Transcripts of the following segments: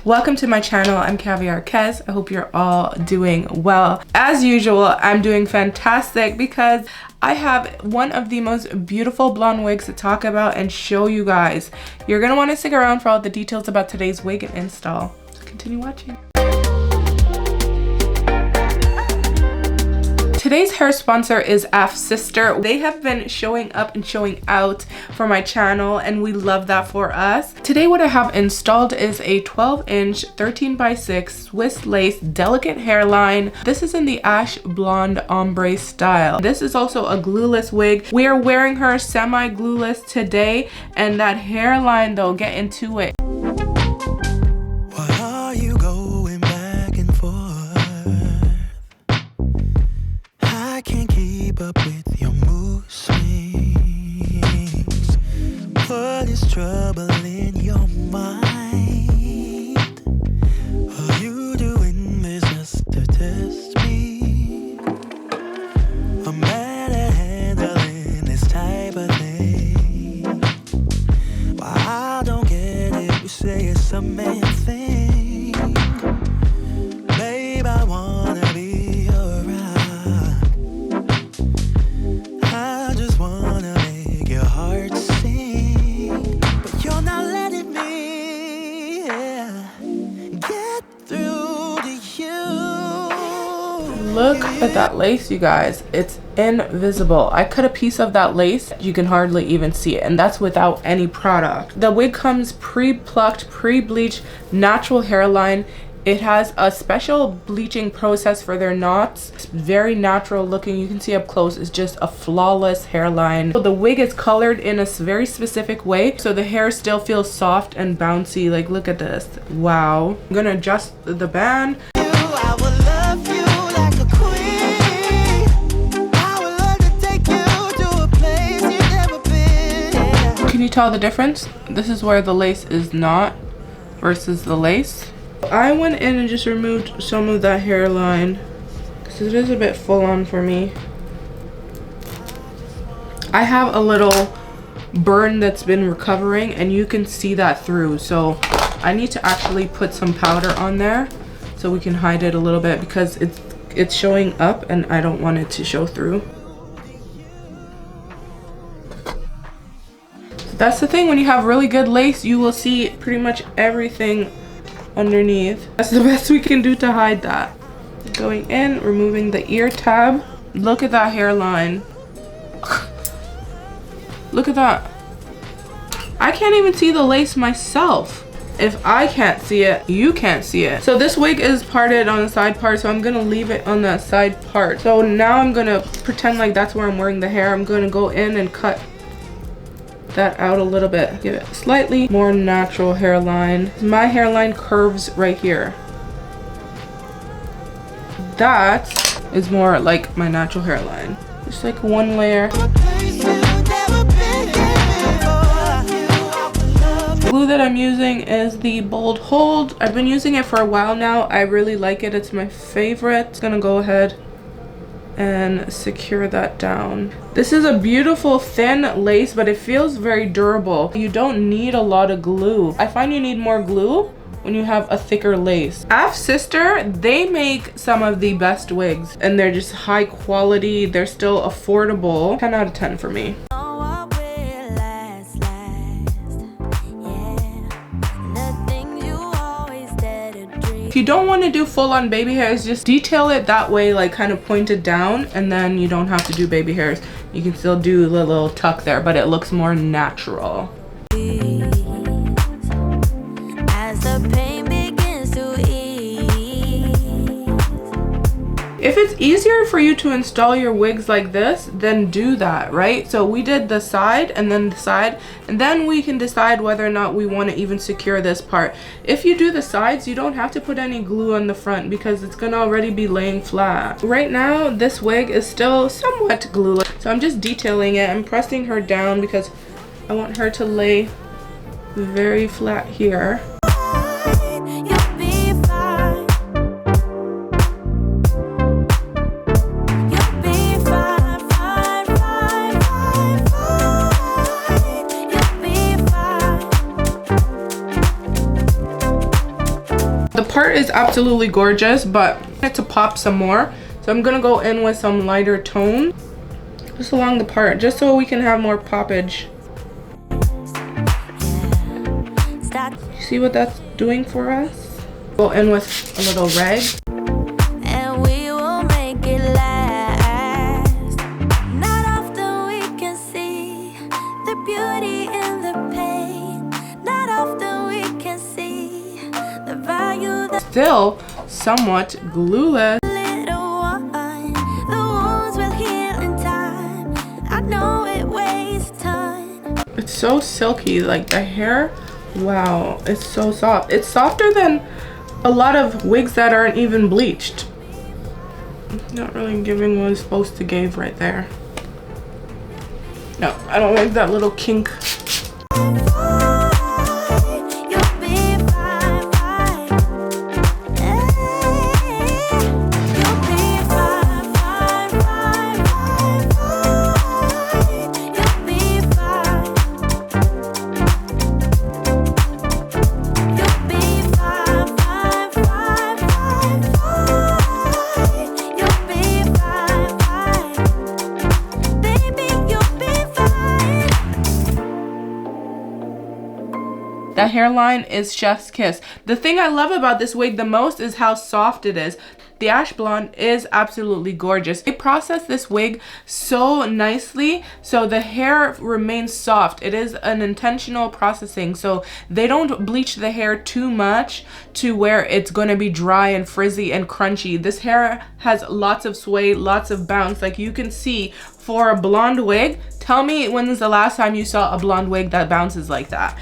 Welcome to my channel. I'm Caviar Kes. I hope you're all doing well. As usual, I'm doing fantastic because I have one of the most beautiful blonde wigs to talk about and show you guys. You're gonna want to stick around for all the details about today's wig and install. So continue watching. Today's hair sponsor is Afsister. They have been showing up and showing out for my channel and we love that for us. Today what I have installed is a 12-inch 13x6 Swiss lace delicate hairline. This is in the ash blonde ombre style. This is also a glueless wig. We are wearing her semi-glueless today, and that hairline though, get into it. Up with your mood swings. What is trouble in your mind? Are you doing this just to test me? I'm bad at handling this type of thing. Well, I don't get it. You say it's a man thing. Babe, I wanna be your ride. I just wanna make your heart sing, but you're not letting me get through to you. Look at that lace, you guys. It's invisible. I cut a piece of that lace. You can hardly even see it, and that's without any product. The wig comes pre-plucked, pre-bleached, natural hairline. It has a special bleaching process for their knots. It's very natural looking. You can see up close. It's just a flawless hairline. So the wig is colored in a very specific way, so the hair still feels soft and bouncy. Like, look at this. Wow. I'm gonna adjust the band. I will love you like a queen. I would love to take you to a place you've never been. Can you tell the difference? This is where the lace is not versus the lace. I went in and just removed some of that hairline because it is a bit full on for me. I have a little burn that's been recovering and you can see that through, so I need to actually put some powder on there so we can hide it a little bit because it's showing up and I don't want it to show through. That's the thing, when you have really good lace, you will see pretty much everything underneath. That's the best we can do to hide that. Going in, removing the ear tab. Look at that hairline. Look at that. I can't even see the lace myself. If I can't see it, you can't see it. So this wig is parted on the side part, so I'm gonna leave it on that side part. So now I'm gonna pretend like that's where I'm wearing the hair. I'm gonna go in and cut that out a little bit. Give it slightly more natural hairline. My hairline curves right here. That is more like my natural hairline. Just like one layer. The glue that I'm using is the Bold Hold. I've been using it for a while now. I really like it. It's my favorite. It's gonna go ahead and secure that down. This is a beautiful thin lace, but it feels very durable. You don't need a lot of glue. I find you need more glue when you have a thicker lace. Afsister, they make some of the best wigs and they're just high quality. They're still affordable. 10 out of 10 for me. If you don't want to do full-on baby hairs, just detail it that way, like kind of pointed down, and then you don't have to do baby hairs. You can still do a little tuck there, but it looks more natural. As the pain begins to ease. If it's easier for you to install your wigs like this, then do that, right? So we did the side and then the side, and then we can decide whether or not we want to even secure this part. If you do the sides, you don't have to put any glue on the front because it's gonna already be laying flat. Right now, this wig is still somewhat glueless, so I'm just detailing it. I'm pressing her down because I want her to lay very flat here. hair is absolutely gorgeous, but I want it to pop some more. So I'm gonna go in with some lighter tone just along the part, just so we can have more poppage. You see what that's doing for us? Go in with a little rag. And we will make it last. Not often we can see the beauty in the pain. Not often we can see the value that Still somewhat glueless. little one. The wounds will heal in time. I know it wastes time. It's so silky, like the hair. Wow, it's so soft. It's softer than a lot of wigs that aren't even bleached. Not really giving what it's supposed to give right there. No, I don't like that little kink. You'll be fine, fine. You'll be fine, fine, fine, fine, fine. You'll be fine. You'll be fine, fine, fine, fine, fine. You'll be fine, fine. Baby, you'll be fine. That hairline is chef's kiss. The thing I love about this wig the most is how soft it is. The ash blonde is absolutely gorgeous. They process this wig so nicely so the hair remains soft. It is an intentional processing, so they don't bleach the hair too much to where it's going to be dry and frizzy and crunchy. This hair has lots of sway, lots of bounce. Like you can see for a blonde wig, tell me when is the last time you saw a blonde wig that bounces like that.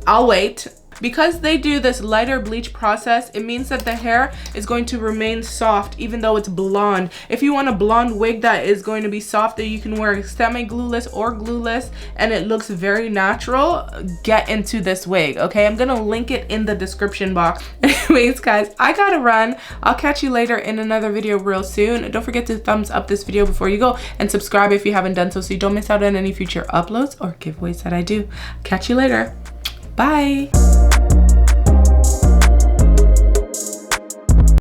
I'll wait. Because they do this lighter bleach process, it means that the hair is going to remain soft even though it's blonde. If you want a blonde wig that is going to be soft, that you can wear semi-glueless or glueless and it looks very natural, get into this wig, okay? I'm gonna link it in the description box. Anyways, guys, I gotta run. I'll catch you later in another video real soon. Don't forget to thumbs up this video before you go and subscribe if you haven't done so you don't miss out on any future uploads or giveaways that I do. Catch you later. Bye.